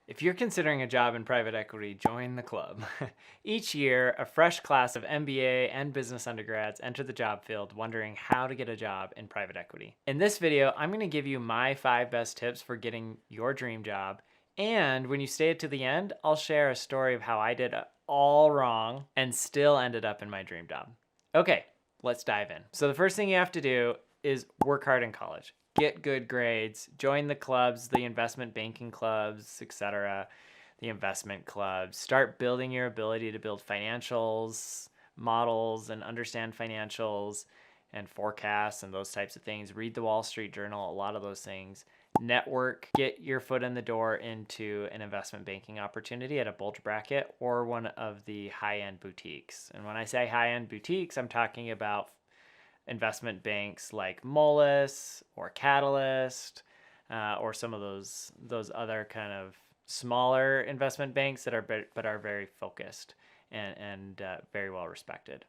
If you're considering a job in private equity, join the club. Each year, a fresh class of MBA and business undergrads enter the job field wondering how to get a job in private equity. In this video, I'm going to give you my 5 best tips for getting your dream job. And when you stay to the end, I'll share a story of how I did it all wrong and still ended up in my dream job. Okay, let's dive in. So the first thing you have to do is work hard in college. Get good grades, join the clubs, the investment banking clubs, etc., the investment clubs. Start building your ability to build financials, models, and understand financials and forecasts and those types of things. Read the Wall Street Journal, a lot of those things. Network, get your foot in the door into an investment banking opportunity at a bulge bracket or one of the high-end boutiques. And when I say high-end boutiques, I'm talking about investment banks like Moelis or Catalyst, or some of those other kind of smaller investment banks that are very focused and very well respected.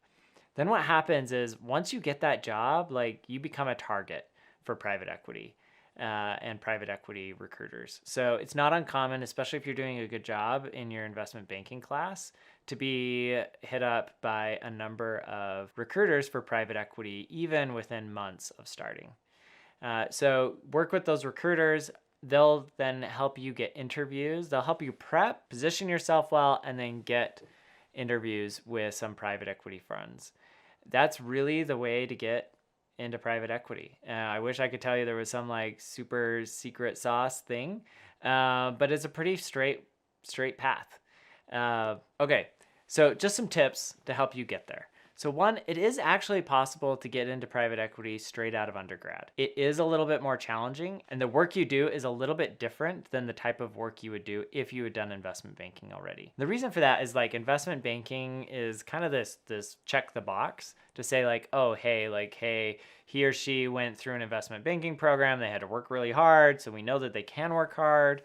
Then what happens is once you get that job, like you become a target for private equity and private equity recruiters. So it's not uncommon, especially if you're doing a good job in your investment banking class, to be hit up by a number of recruiters for private equity, even within months of starting. So work with those recruiters. They'll then help you get interviews. They'll help you prep, position yourself well, and then get interviews with some private equity funds. That's really the way to get into private equity. I wish I could tell you there was some like super secret sauce thing, but it's a pretty straight path. Okay, so just some tips to help you get there. So one, it is actually possible to get into private equity straight out of undergrad. It is a little bit more challenging, and the work you do is a little bit different than the type of work you would do if you had done investment banking already. The reason for that is like investment banking is kind of this check the box to say like, oh, hey, he or she went through an investment banking program. They had to work really hard, so we know that they can work hard.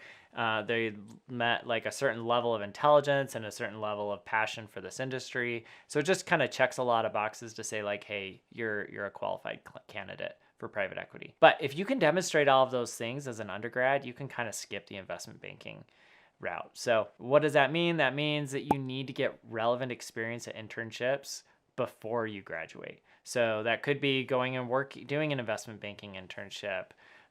They met like a certain level of intelligence and a certain level of passion for this industry. So it just kind of checks a lot of boxes to say like, hey, you're a qualified candidate for private equity. But if you can demonstrate all of those things as an undergrad, you can kind of skip the investment banking route. So what does that mean? That means that you need to get relevant experience at internships before you graduate. So that could be going and doing an investment banking internship.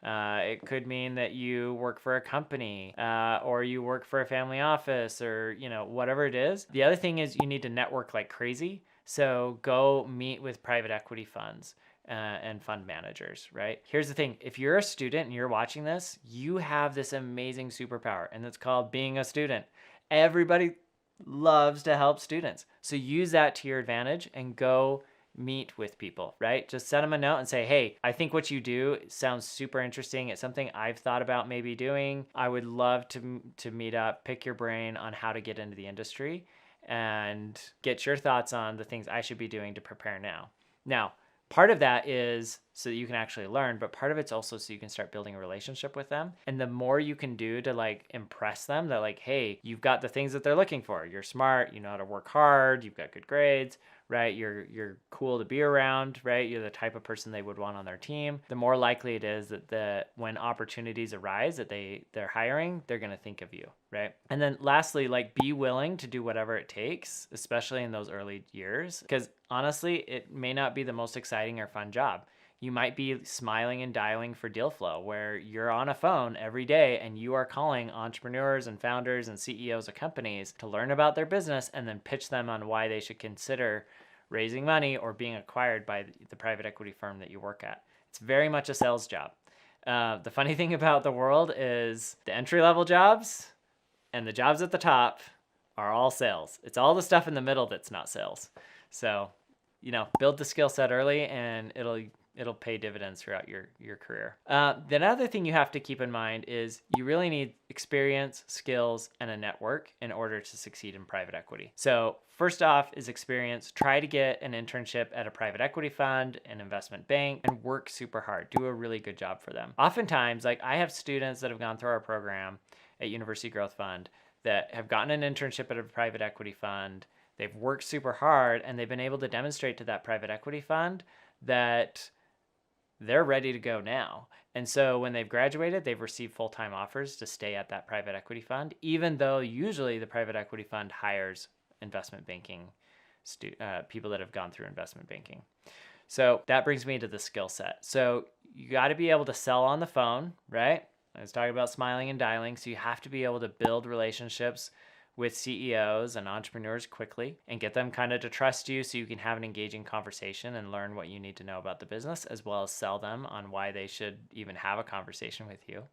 It could mean that you work for a company or you work for a family office or, whatever it is. The other thing is you need to network like crazy. So go meet with private equity funds and fund managers, right? Here's the thing. If you're a student and you're watching this, you have this amazing superpower, and it's called being a student. Everybody loves to help students. So use that to your advantage and go meet with people, right? Just send them a note and say, hey, I think what you do sounds super interesting. It's something I've thought about maybe doing. I would love to meet up, pick your brain on how to get into the industry and get your thoughts on the things I should be doing to prepare now. Now, part of that is so that you can actually learn, but part of it's also so you can start building a relationship with them. And the more you can do to like impress them that like, hey, you've got the things that they're looking for. You're smart, you know how to work hard, you've got good grades, right? You're cool to be around, right? You're the type of person they would want on their team. The more likely it is that when opportunities arise that they're hiring, they're going to think of you, right? And then lastly, like be willing to do whatever it takes, especially in those early years, because honestly, it may not be the most exciting or fun job. You might be smiling and dialing for deal flow where you're on a phone every day and you are calling entrepreneurs and founders and CEOs of companies to learn about their business and then pitch them on why they should consider raising money or being acquired by the private equity firm that you work at. It's very much a sales job. The funny thing about the world is the entry-level jobs and the jobs at the top are all sales. It's all the stuff in the middle that's not sales. So, build the skill set early and it'll pay dividends throughout your career. The other thing you have to keep in mind is you really need experience, skills, and a network in order to succeed in private equity. So first off is experience. Try to get an internship at a private equity fund, an investment bank, and work super hard. Do a really good job for them. Oftentimes, like I have students that have gone through our program at University Growth Fund that have gotten an internship at a private equity fund. They've worked super hard and they've been able to demonstrate to that private equity fund that they're ready to go now. And so when they've graduated, they've received full-time offers to stay at that private equity fund, even though usually the private equity fund hires investment banking people that have gone through investment banking. So that brings me to the skill set. So you got to be able to sell on the phone, right? I was talking about smiling and dialing. So you have to be able to build relationships with CEOs and entrepreneurs quickly and get them kind of to trust you so you can have an engaging conversation and learn what you need to know about the business, as well as sell them on why they should even have a conversation with you.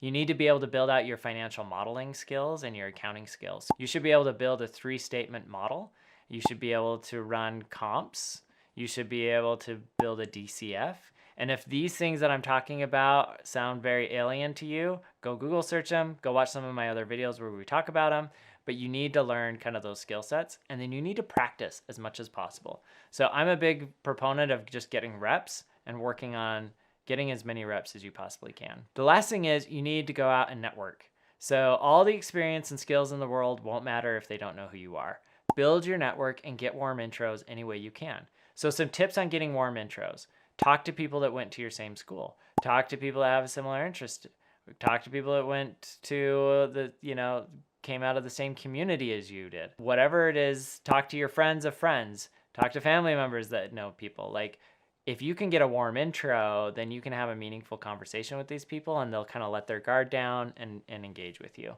You need to be able to build out your financial modeling skills and your accounting skills. You should be able to build a 3-statement model. You should be able to run comps. You should be able to build a DCF. And if these things that I'm talking about sound very alien to you, go Google search them, go watch some of my other videos where we talk about them. But you need to learn kind of those skill sets, and then you need to practice as much as possible. So I'm a big proponent of just getting reps and working on getting as many reps as you possibly can. The last thing is you need to go out and network. So all the experience and skills in the world won't matter if they don't know who you are. Build your network and get warm intros any way you can. So some tips on getting warm intros. Talk to people that went to your same school. Talk to people that have a similar interest. Talk to people that went to came out of the same community as you did. Whatever it is, talk to your friends of friends. Talk to family members that know people. Like, if you can get a warm intro, then you can have a meaningful conversation with these people, and they'll kind of let their guard down and engage with you.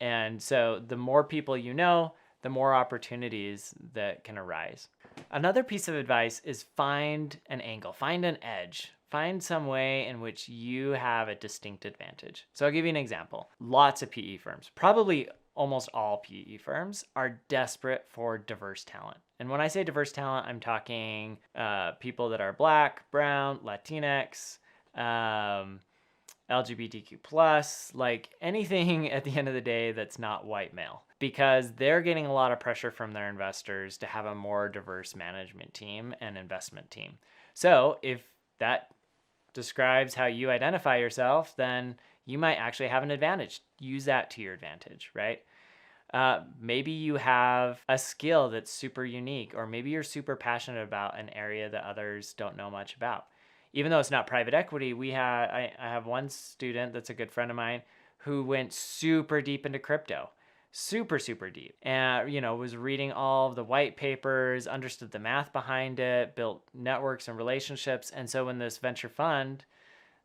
And so the more people you know, the more opportunities that can arise. Another piece of advice is find an angle, find an edge. Find some way in which you have a distinct advantage. So I'll give you an example. Lots of PE firms, probably almost all PE firms, are desperate for diverse talent. And when I say diverse talent, I'm talking people that are Black, brown, Latinx, LGBTQ+, like anything at the end of the day that's not white male. Because they're getting a lot of pressure from their investors to have a more diverse management team and investment team. So if that describes how you identify yourself, then you might actually have an advantage. Use that to your advantage, right? Maybe you have a skill that's super unique, or maybe you're super passionate about an area that others don't know much about. Even though it's not private equity, I have one student that's a good friend of mine who went super deep into crypto. Super deep, and was reading all of the white papers, understood the math behind it, built networks and relationships. And so when this venture fund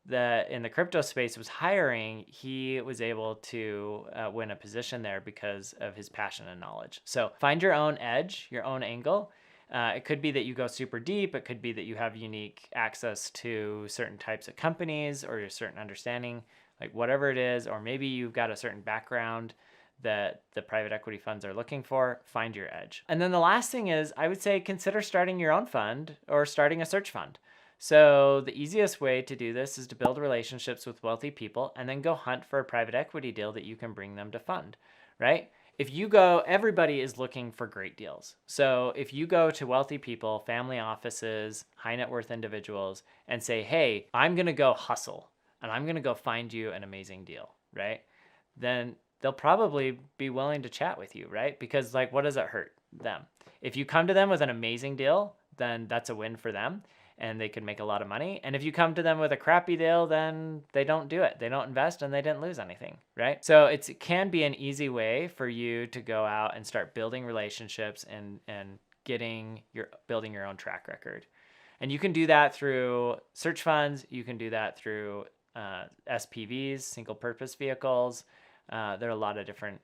that in the crypto space was hiring, he was able to win a position there because of his passion and knowledge. So find your own edge, your own angle. It could be that you go super deep. It could be that you have unique access to certain types of companies or a certain understanding, like whatever it is, or maybe you've got a certain background that the private equity funds are looking for. Find your edge. And then the last thing is, I would say, consider starting your own fund or starting a search fund. So the easiest way to do this is to build relationships with wealthy people and then go hunt for a private equity deal that you can bring them to fund, right? If you go, everybody is looking for great deals. So if you go to wealthy people, family offices, high net worth individuals, and say, hey, I'm going to go hustle and I'm going to go find you an amazing deal, right? Then they'll probably be willing to chat with you, right? Because what does it hurt them? If you come to them with an amazing deal, then that's a win for them and they can make a lot of money. And if you come to them with a crappy deal, then they don't do it. They don't invest and they didn't lose anything, right? So it can be an easy way for you to go out and start building relationships and building your own track record. And you can do that through search funds. You can do that through SPVs, single purpose vehicles. There are a lot of different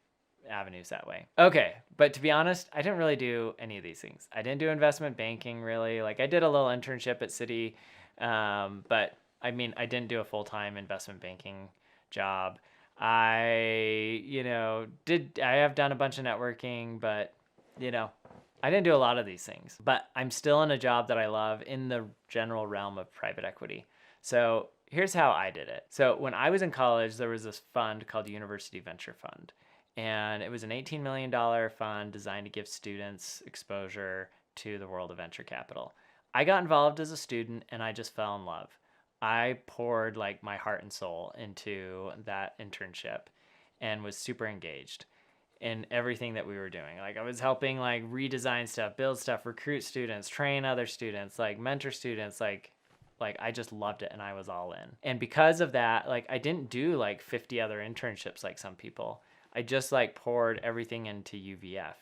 avenues that way. Okay, but to be honest, I didn't really do any of these things. I didn't do investment banking really. I did a little internship at Citi, but I didn't do a full-time investment banking job. I have done a bunch of networking, but I didn't do a lot of these things. But I'm still in a job that I love in the general realm of private equity. So here's how I did it. So when I was in college, there was this fund called University Venture Fund. And it was an $18 million fund designed to give students exposure to the world of venture capital. I got involved as a student and I just fell in love. I poured my heart and soul into that internship and was super engaged in everything that we were doing. I was helping redesign stuff, build stuff, recruit students, train other students, mentor students, Like I just loved it and I was all in. And because of that, like I didn't do like 50 other internships like some people. I just like poured everything into UVF.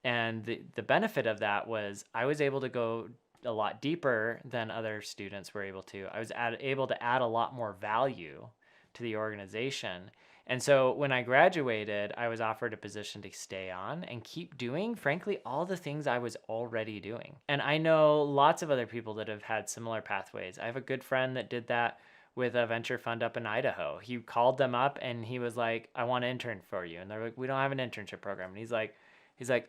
And the benefit of that was I was able to go a lot deeper than other students were able to. I was able to add a lot more value to the organization. And so when I graduated, I was offered a position to stay on and keep doing, frankly, all the things I was already doing. And I know lots of other people that have had similar pathways. I have a good friend that did that with a venture fund up in Idaho. He called them up and he was like, I want to intern for you. And they're like, we don't have an internship program. And he's like,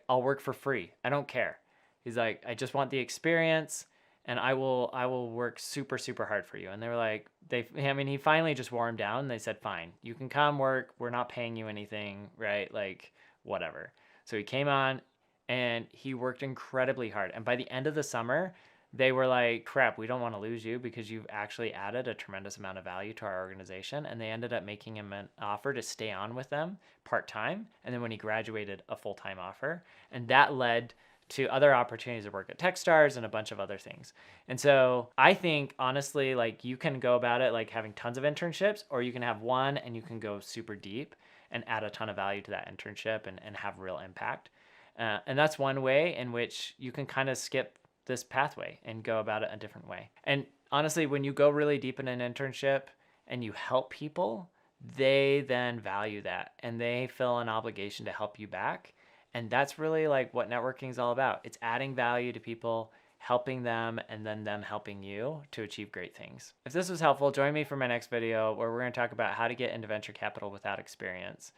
I'll work for free. I don't care. He's like, I just want the experience and I will work super, super hard for you. And they were like, he finally just wore him down. And they said, fine, you can come work. We're not paying you anything, right? Like, whatever. So he came on and he worked incredibly hard. And by the end of the summer, they were like, crap, we don't want to lose you because you've actually added a tremendous amount of value to our organization. And they ended up making him an offer to stay on with them part-time. And then when he graduated, a full-time offer. And that led to other opportunities to work at Techstars and a bunch of other things. And so I think honestly, like you can go about it like having tons of internships, or you can have one and you can go super deep and add a ton of value to that internship and have real impact. And that's one way in which you can kind of skip this pathway and go about it a different way. And honestly, when you go really deep in an internship and you help people, they then value that and they feel an obligation to help you back. And that's really like what networking is all about. It's adding value to people, helping them, and then them helping you to achieve great things. If this was helpful, join me for my next video where we're going to talk about how to get into venture capital without experience,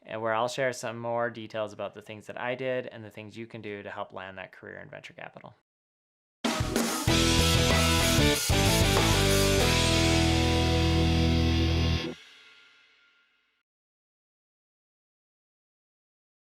and where I'll share some more details about the things that I did and the things you can do to help land that career in venture capital.